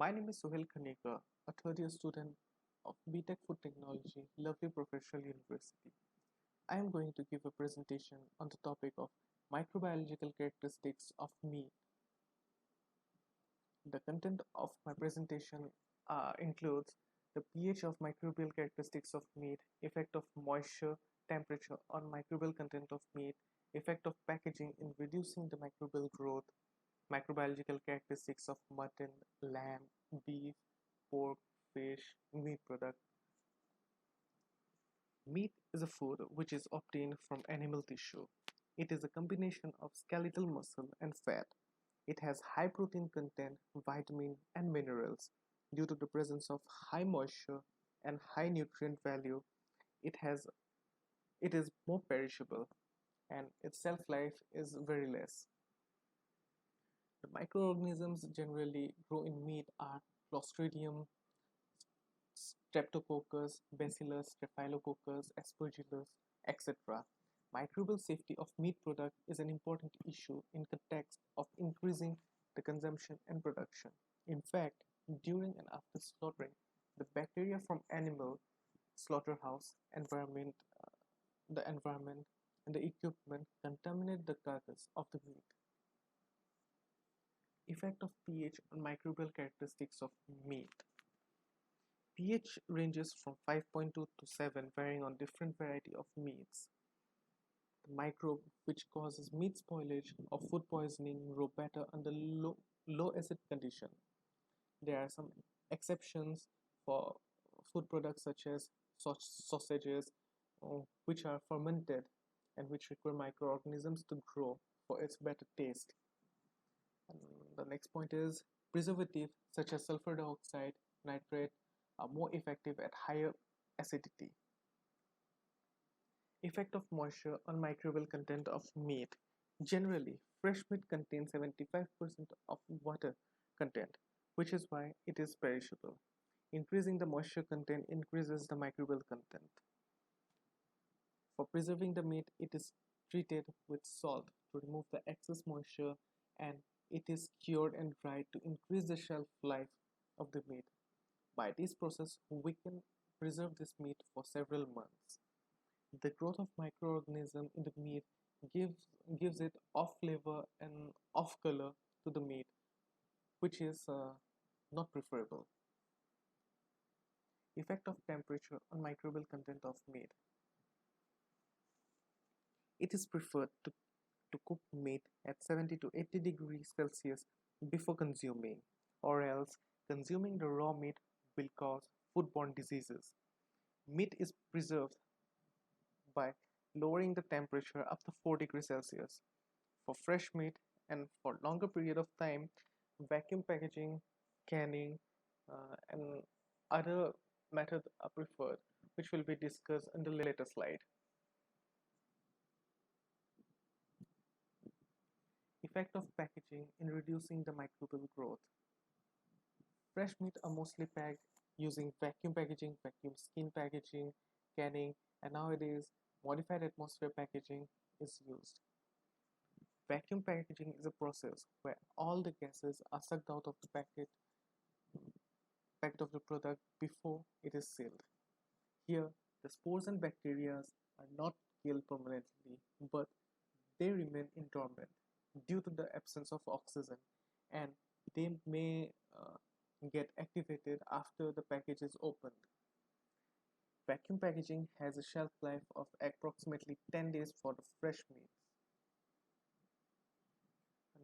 My name is Sohail Khanekar, a third-year student of BTech Food Technology, Lovely Professional University. I am going to give a presentation on the topic of microbiological characteristics of meat. The content of my presentation includes the pH of microbial characteristics of meat, effect of moisture, temperature on microbial content of meat, effect of packaging in reducing the microbial growth, microbiological characteristics of mutton, lamb, beef, pork, fish, meat product. Meat is a food which is obtained from animal tissue. It is a combination of skeletal muscle and fat. It has high protein content, vitamin and minerals. Due to the presence of high moisture and high nutrient value, it has it is more perishable and its shelf life is very less. The microorganisms generally grow in meat are Clostridium, Streptococcus, Bacillus, Staphylococcus, Aspergillus, etc. Microbial safety of meat product is an important issue in context of increasing the consumption and production. In fact, during and after slaughtering, the bacteria from animal slaughterhouse the environment and the equipment contaminate the carcass of the meat. Effect of pH on microbial characteristics of meat. pH ranges from 5.2 to 7, varying on different variety of meats. The microbe which causes meat spoilage or food poisoning grow better under low acid condition. There are some exceptions for food products such as sausages, which are fermented and which require microorganisms to grow for its better taste. And the next point is preservative such as sulfur dioxide, nitrate are more effective at higher acidity. Effect of moisture on microbial content of meat. Generally, fresh meat contains 75% of water content, which is why it is perishable. Increasing the moisture content increases the microbial content. For preserving the meat, it is treated with salt to remove the excess moisture, and it is cured and dried to increase the shelf life of the meat. By this process, we can preserve this meat for several months. The growth of microorganisms in the meat gives it off flavor and off color to the meat, which is not preferable. Effect of temperature on microbial content of meat. It is preferred to cook meat at 70 to 80 degrees Celsius before consuming, or else consuming the raw meat will cause foodborne diseases. Meat is preserved by lowering the temperature up to 4 degrees Celsius. For fresh meat and for longer period of time, vacuum packaging, canning, and other methods are preferred, which will be discussed in the later slide. Effect of packaging in reducing the microbial growth. Fresh meat are mostly packed using vacuum packaging, vacuum skin packaging, canning, and nowadays modified atmosphere packaging is used. Vacuum packaging is a process where all the gases are sucked out of the packet of the product before it is sealed. Here, the spores and bacteria are not killed permanently, but they remain in dormant due to the absence of oxygen, and they may get activated after the package is opened. Vacuum packaging has a shelf life of approximately 10 days for the fresh meats.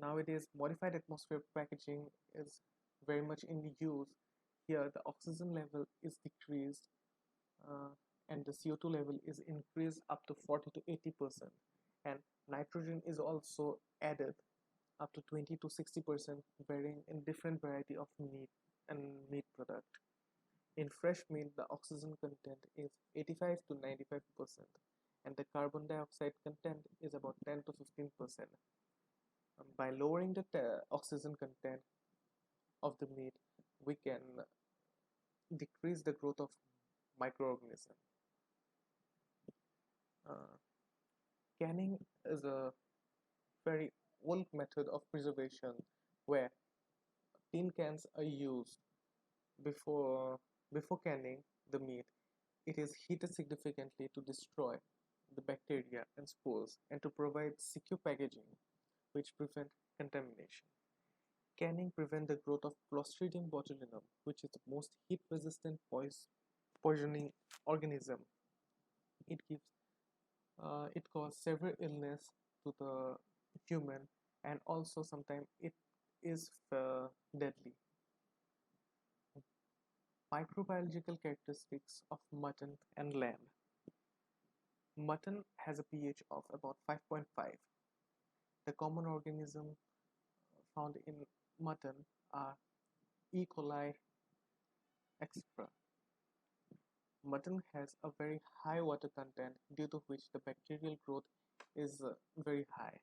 Nowadays, modified atmosphere packaging is very much in use. Here, the oxygen level is decreased uh, and the CO2 level is increased up to 40 to 80%, and nitrogen is also added up to 20 to 60%, varying in different variety of meat and meat product. In fresh meat, the oxygen content is 85 to 95%, and the carbon dioxide content is about 10 to 15%. By lowering the oxygen content of the meat, we can decrease the growth of microorganisms. Canning is a very old method of preservation where Tin cans are used before before canning the meat. It is heated significantly to destroy the bacteria and spores and to provide secure packaging which prevent contamination. Canning prevents the growth of Clostridium botulinum, which is the most heat-resistant poisoning organism. It causes severe illness to the human, and also sometimes it is deadly. Microbiological characteristics of mutton and lamb. Mutton has a pH of about 5.5. The common organism found in mutton are E. coli, etc. Mutton has a very high water content, due to which the bacterial growth is very high.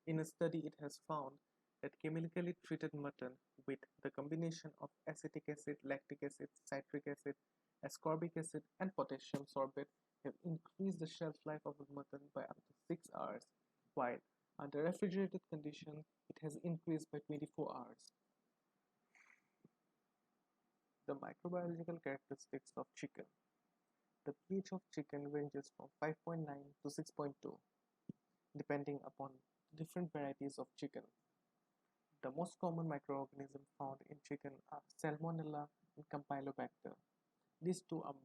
In a study, it has found that chemically treated mutton with the combination of acetic acid, lactic acid, citric acid, ascorbic acid, and potassium sorbate have increased the shelf life of the mutton by up to 6 hours, while under refrigerated conditions, it has increased by 24 hours. The microbiological characteristics of chicken. The pH of chicken ranges from 5.9 to 6.2, depending upon different varieties of chicken. The most common microorganisms found in chicken are Salmonella and Campylobacter. These two, um,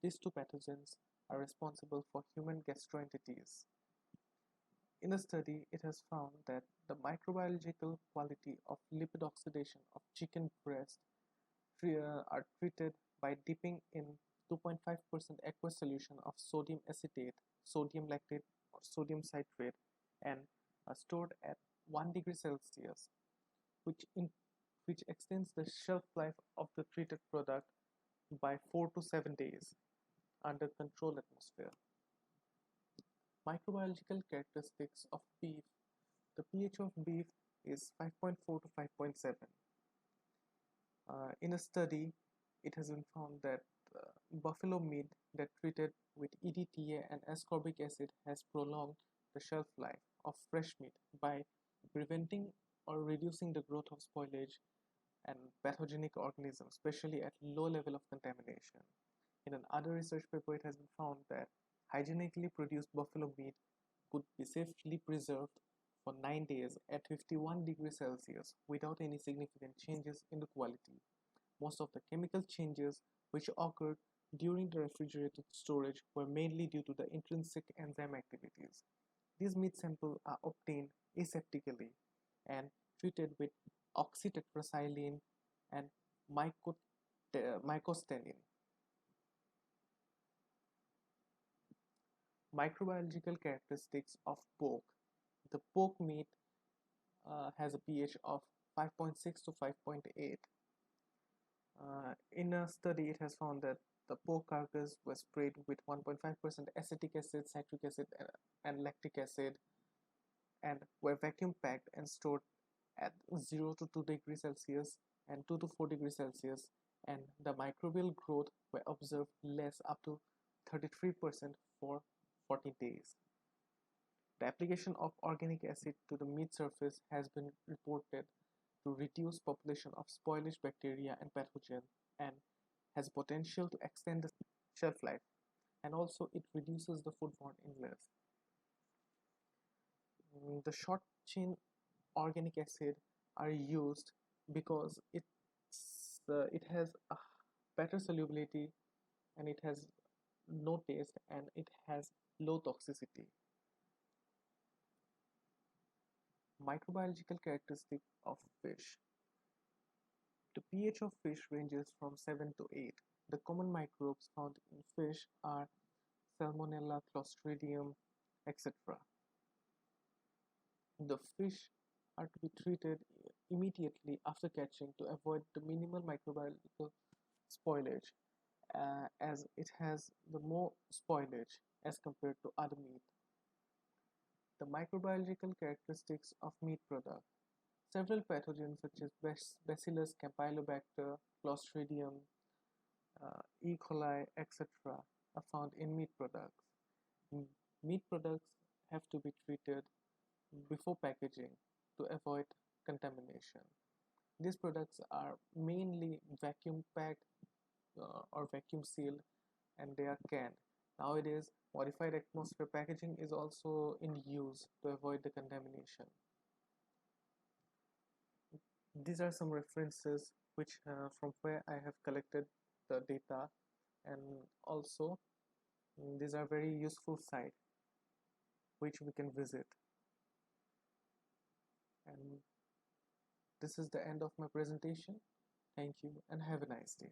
these two pathogens are responsible for human gastroenteritis. In a study, it has found that the microbiological quality of lipid oxidation of chicken breast are treated by dipping in 2.5% aqueous solution of sodium acetate, sodium lactate, or sodium citrate, and are stored at 1 degree Celsius, which, which extends the shelf life of the treated product by 4 to 7 days under controlled atmosphere. Microbiological characteristics of beef. The pH of beef is 5.4 to 5.7. In a study, it has been found that buffalo meat that treated with EDTA and ascorbic acid has prolonged the shelf life of fresh meat by preventing or reducing the growth of spoilage and pathogenic organisms, especially at low level of contamination. In another research paper, it has been found that hygienically produced buffalo meat could be safely preserved for 9 days at 51 degrees Celsius without any significant changes in the quality. Most of the chemical changes which occurred during the refrigerated storage were mainly due to the intrinsic enzyme activities. These meat samples are obtained aseptically and treated with oxytetracycline and mycostatin. Microbiological characteristics of pork. The pork meat has a pH of 5.6 to 5.8. In a study, it has found that the pork carcass was sprayed with 1.5% acetic acid, citric acid, and lactic acid, and were vacuum packed and stored at 0 to 2 degrees Celsius and 2 to 4 degrees Celsius, and the microbial growth were observed less up to 33% for 40 days. The application of organic acid to the meat surface has been reported to reduce population of spoilage bacteria and pathogens, and has potential to extend the shelf life, and also it reduces the foodborne illness. The short chain organic acid are used because it has a better solubility, and it has no taste, and it has low toxicity. Microbiological characteristic of fish. The pH of fish ranges from 7 to 8. The common microbes found in fish are Salmonella, Clostridium, etc. The fish are to be treated immediately after catching to avoid the minimal microbiological spoilage, as it has the more spoilage as compared to other meat. The microbiological characteristics of meat products. Several pathogens such as Bacillus, Campylobacter, Clostridium, E. coli, etc. are found in meat products. Meat products have to be treated before packaging to avoid contamination. These products are mainly vacuum packed or vacuum sealed, and they are canned. Nowadays, modified atmosphere packaging is also in use to avoid the contamination. These are some references which from where I have collected the data, and also these are very useful sites which we can visit. And this is the end of my presentation. Thank you and have a nice day.